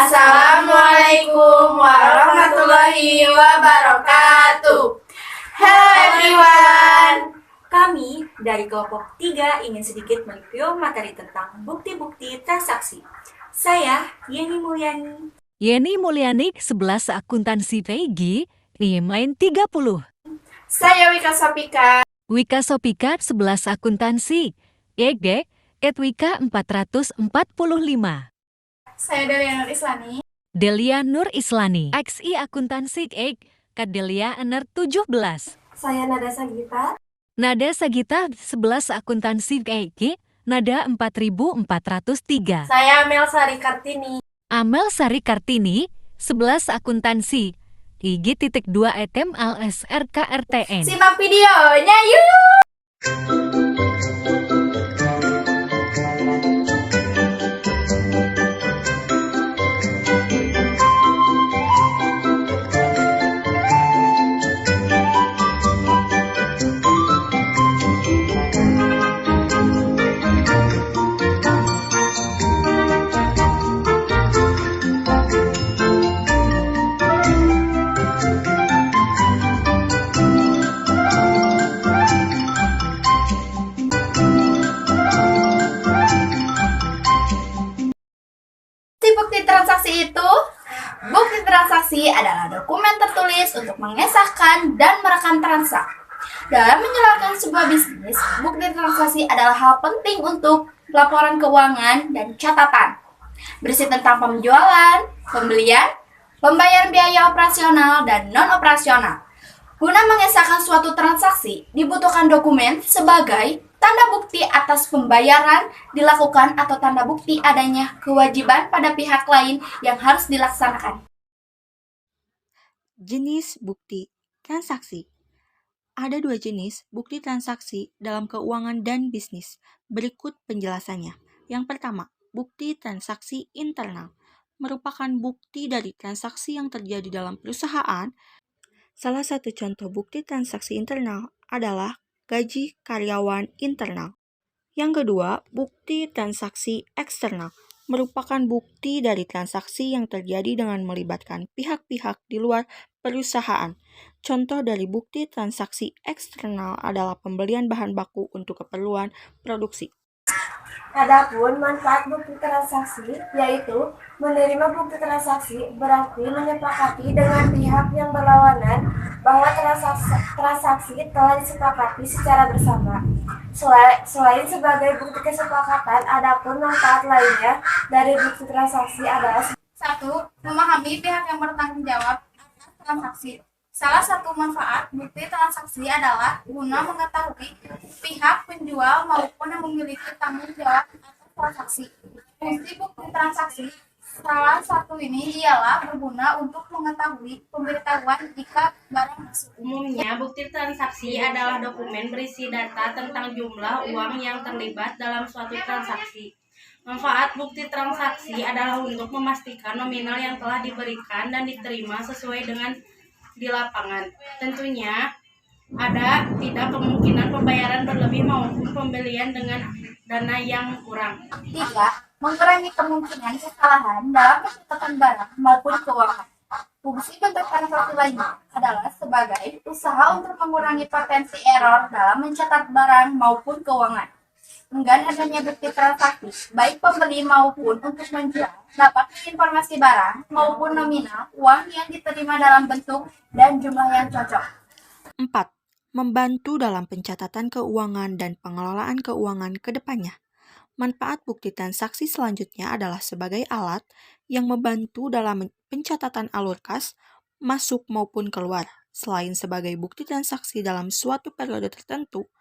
Assalamualaikum warahmatullahi wabarakatuh. Hello everyone. Kami dari kelompok 3 ingin sedikit mereview materi tentang bukti-bukti transaksi. Saya Yeni Mulyani, 11 akuntansi PG, IMAIN 30. Saya Wika Sapika. Wika Sopika 11 akuntansi, EG, Edwika 445. Saya Delia Nur Islani. Delia Nur Islani, XI akuntansi EG, Kadelia Ener 17. Saya Nada Sagita. Nada Sagita 11 akuntansi EG, Nada 4403. Saya Amel Sari Kartini. Amel Sari Kartini, 11 akuntansi, IG.2 ETM LSRKRTN. Simak videonya yuk. Bukti transaksi adalah dokumen tertulis untuk mengesahkan dan merekam transaksi. Dalam menjalankan sebuah bisnis, bukti transaksi adalah hal penting untuk laporan keuangan dan catatan. Berisi tentang penjualan, pembelian, pembayaran biaya operasional dan non-operasional. Guna mengesahkan suatu transaksi, dibutuhkan dokumen sebagai tanda bukti atas pembayaran dilakukan atau tanda bukti adanya kewajiban pada pihak lain yang harus dilaksanakan. Jenis bukti transaksi. Ada 2 jenis bukti transaksi dalam keuangan dan bisnis. Berikut penjelasannya. Yang pertama, bukti transaksi internal. Merupakan bukti dari transaksi yang terjadi dalam perusahaan. Salah satu contoh bukti transaksi internal adalah gaji karyawan internal. Yang kedua, bukti transaksi eksternal merupakan bukti dari transaksi yang terjadi dengan melibatkan pihak-pihak di luar perusahaan. Contoh dari bukti transaksi eksternal adalah pembelian bahan baku untuk keperluan produksi. Adapun manfaat bukti transaksi yaitu menerima bukti transaksi berarti menyepakati dengan pihak yang berlawanan bahwa transaksi telah disepakati secara bersama. Selain sebagai bukti kesepakatan, adapun manfaat lainnya dari bukti transaksi adalah 1. Memahami pihak yang bertanggung jawab atas transaksi. Salah satu manfaat bukti transaksi adalah guna mengetahui pihak penjual maupun yang memiliki tanggung jawab atas transaksi. Fungsi bukti transaksi salah satu ini ialah berguna untuk mengetahui pemberitahuan jika barang masuk. Umumnya, bukti transaksi adalah dokumen berisi data tentang jumlah uang yang terlibat dalam suatu transaksi. Manfaat bukti transaksi adalah untuk memastikan nominal yang telah diberikan dan diterima sesuai dengan di lapangan. Tentunya ada tidak kemungkinan pembayaran berlebih maupun pembelian dengan dana yang kurang. 3. Mengurangi kemungkinan kesalahan dalam pencatatan barang maupun keuangan. Fungsi bentuk transaksi lainnya adalah sebagai usaha untuk mengurangi potensi error dalam mencatat barang maupun keuangan. Dengan adanya bukti transaksi, baik pembeli maupun untuk menjual dapat menginformasi barang maupun nominal uang yang diterima dalam bentuk dan jumlah yang cocok. 4. Membantu dalam pencatatan keuangan dan pengelolaan keuangan ke depannya. Manfaat bukti transaksi selanjutnya adalah sebagai alat yang membantu dalam pencatatan alur kas, masuk maupun keluar. Selain sebagai bukti transaksi dalam suatu periode tertentu,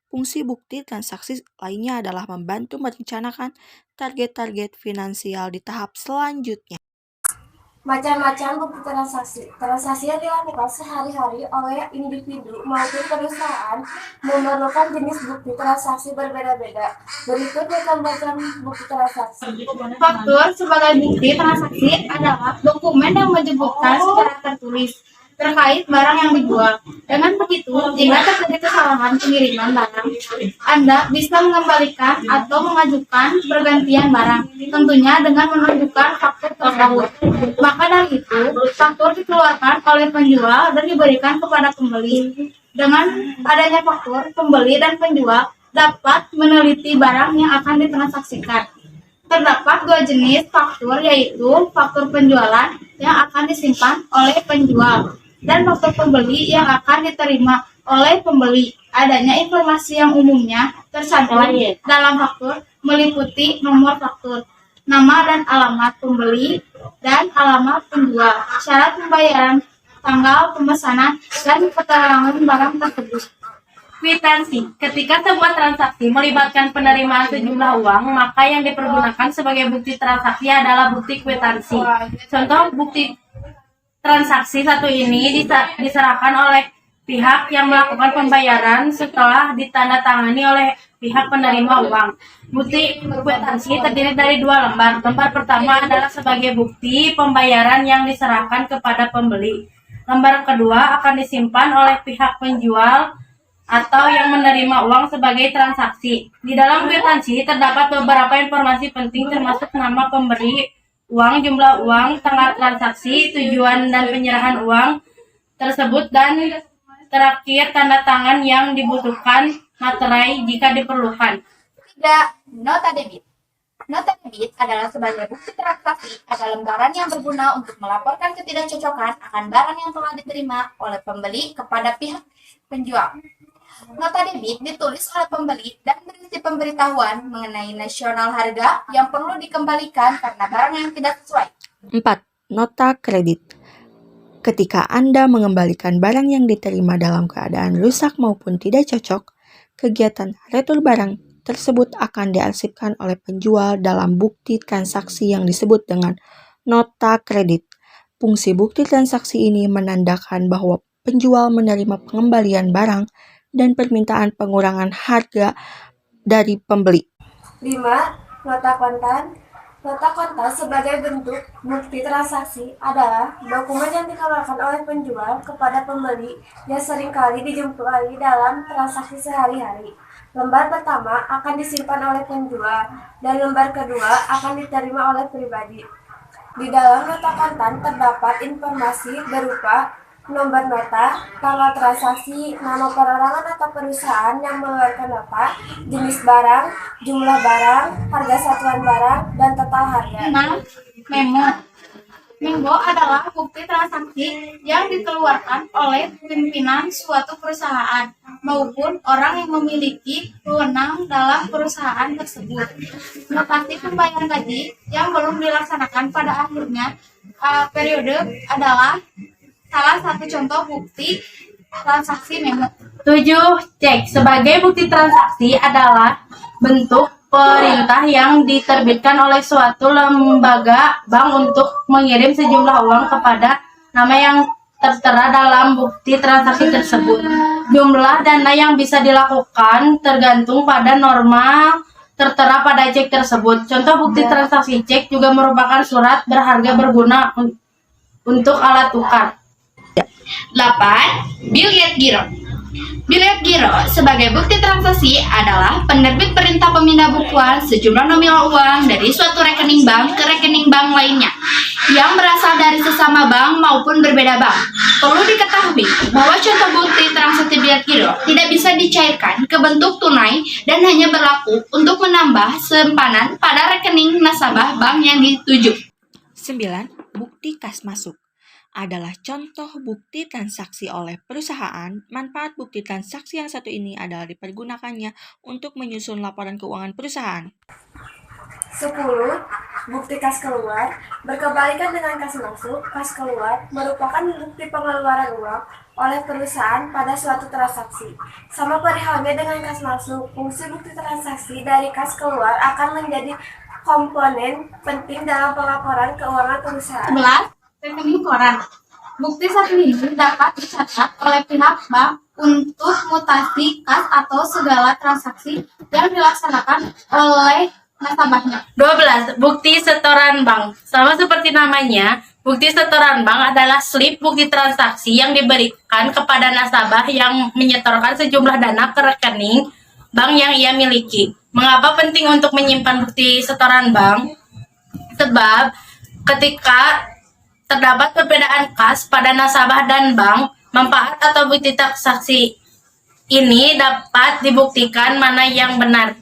fungsi bukti transaksi lainnya adalah membantu merencanakan target-target finansial di tahap selanjutnya. Macam-macam bukti transaksi. Transaksi yang dilakukan sehari-hari oleh individu maupun perusahaan memerlukan jenis bukti transaksi berbeda-beda. Berikut macam-macam bukti transaksi. Faktur sebagai bukti transaksi adalah dokumen yang menyebutkan secara tertulis terkait barang yang dijual. Dengan begitu, jika terjadi kesalahan pengiriman barang, Anda bisa mengembalikan atau mengajukan pergantian barang, tentunya dengan menunjukkan faktur tersebut. tersebut. Maka dari itu, faktur dikeluarkan oleh penjual dan diberikan kepada pembeli. Dengan adanya faktur, pembeli dan penjual dapat meneliti barang yang akan ditransaksikan. Terdapat dua jenis faktur, yaitu faktur penjualan yang akan disimpan oleh penjual dan faktur pembeli yang akan diterima oleh pembeli. Adanya informasi yang umumnya tercantum dalam faktur meliputi nomor faktur, nama dan alamat pembeli, dan alamat penjual, syarat pembayaran, tanggal pemesanan, dan keterangan barang tersebut. Kwitansi. Ketika sebuah transaksi melibatkan penerimaan sejumlah uang, maka yang dipergunakan sebagai bukti transaksi adalah bukti kwitansi. Contoh bukti transaksi satu ini diserahkan oleh pihak yang melakukan pembayaran setelah ditandatangani oleh pihak penerima uang. Bukti kwitansi terdiri dari dua lembar. Lembar pertama adalah sebagai bukti pembayaran yang diserahkan kepada pembeli. Lembar kedua akan disimpan oleh pihak penjual atau yang menerima uang sebagai transaksi. Di dalam kwitansi terdapat beberapa informasi penting termasuk nama pemberi uang, jumlah uang, tanggal transaksi, tujuan dan penyerahan uang tersebut, dan terakhir tanda tangan yang dibutuhkan materai jika diperlukan. 3. Nota debit. Nota debit adalah sebagai bukti transaksi, adalah lembaran yang berguna untuk melaporkan ketidakcocokan akan barang yang telah diterima oleh pembeli kepada pihak penjual. Nota debit ditulis oleh pembeli dan berisi pemberitahuan mengenai nasional harga yang perlu dikembalikan karena barang yang tidak sesuai. 4. Nota kredit. Ketika Anda mengembalikan barang yang diterima dalam keadaan rusak maupun tidak cocok, kegiatan retur barang tersebut akan diarsipkan oleh penjual dalam bukti transaksi yang disebut dengan nota kredit. Fungsi bukti transaksi ini menandakan bahwa penjual menerima pengembalian barang dan permintaan pengurangan harga dari pembeli. 5. Nota kontan. Nota kontan sebagai bentuk bukti transaksi adalah dokumen yang dikeluarkan oleh penjual kepada pembeli yang seringkali dijumpai dalam transaksi sehari-hari. Lembar pertama akan disimpan oleh penjual dan lembar kedua akan diterima oleh pribadi. Di dalam nota kontan terdapat informasi berupa nomor nota, tanggal transaksi, nama perorangan atau perusahaan yang mengeluarkan nota, jenis barang, jumlah barang, harga satuan barang, dan total harga. 6. Memo. Memo adalah bukti transaksi yang dikeluarkan oleh pimpinan suatu perusahaan maupun orang yang memiliki wewenang dalam perusahaan tersebut. Notasi pembayaran gaji yang belum dilaksanakan pada akhirnya periode adalah salah satu contoh bukti transaksi memo. 7. Cek. Sebagai bukti transaksi adalah bentuk perintah yang diterbitkan oleh suatu lembaga bank untuk mengirim sejumlah uang kepada nama yang tertera dalam bukti transaksi tersebut. Jumlah dana yang bisa dilakukan tergantung pada norma tertera pada cek tersebut. Contoh bukti transaksi cek juga merupakan surat berharga berguna untuk alat tukar. 8. Biliet giro. Biliet giro sebagai bukti transaksi adalah penerbit perintah pemindah bukuan sejumlah nominal uang dari suatu rekening bank ke rekening bank lainnya yang berasal dari sesama bank maupun berbeda bank. Perlu diketahui bahwa contoh bukti transaksi biliet giro tidak bisa dicairkan ke bentuk tunai dan hanya berlaku untuk menambah simpanan pada rekening nasabah bank yang dituju. 9. Bukti kas masuk adalah contoh bukti transaksi oleh perusahaan. Manfaat bukti transaksi yang satu ini adalah dipergunakannya untuk menyusun laporan keuangan perusahaan. 10. Bukti kas keluar. Berkebalikan dengan kas masuk, kas keluar merupakan bukti pengeluaran uang oleh perusahaan pada suatu transaksi. Sama perihalnya dengan kas masuk, fungsi bukti transaksi dari kas keluar akan menjadi komponen penting dalam pelaporan keuangan perusahaan. 11. Rekening koran. Bukti satu ini dapat dicatat oleh pihak bank untuk mutasi kas atau segala transaksi yang dilaksanakan oleh nasabahnya. 12. Bukti setoran bank. Sama seperti namanya, bukti setoran bank adalah slip bukti transaksi yang diberikan kepada nasabah yang menyetorkan sejumlah dana ke rekening bank yang ia miliki. Mengapa penting untuk menyimpan bukti setoran bank? Sebab Ketika terdapat perbedaan kas pada nasabah dan bank, manfaat atau bukti transaksi ini dapat dibuktikan mana yang benar.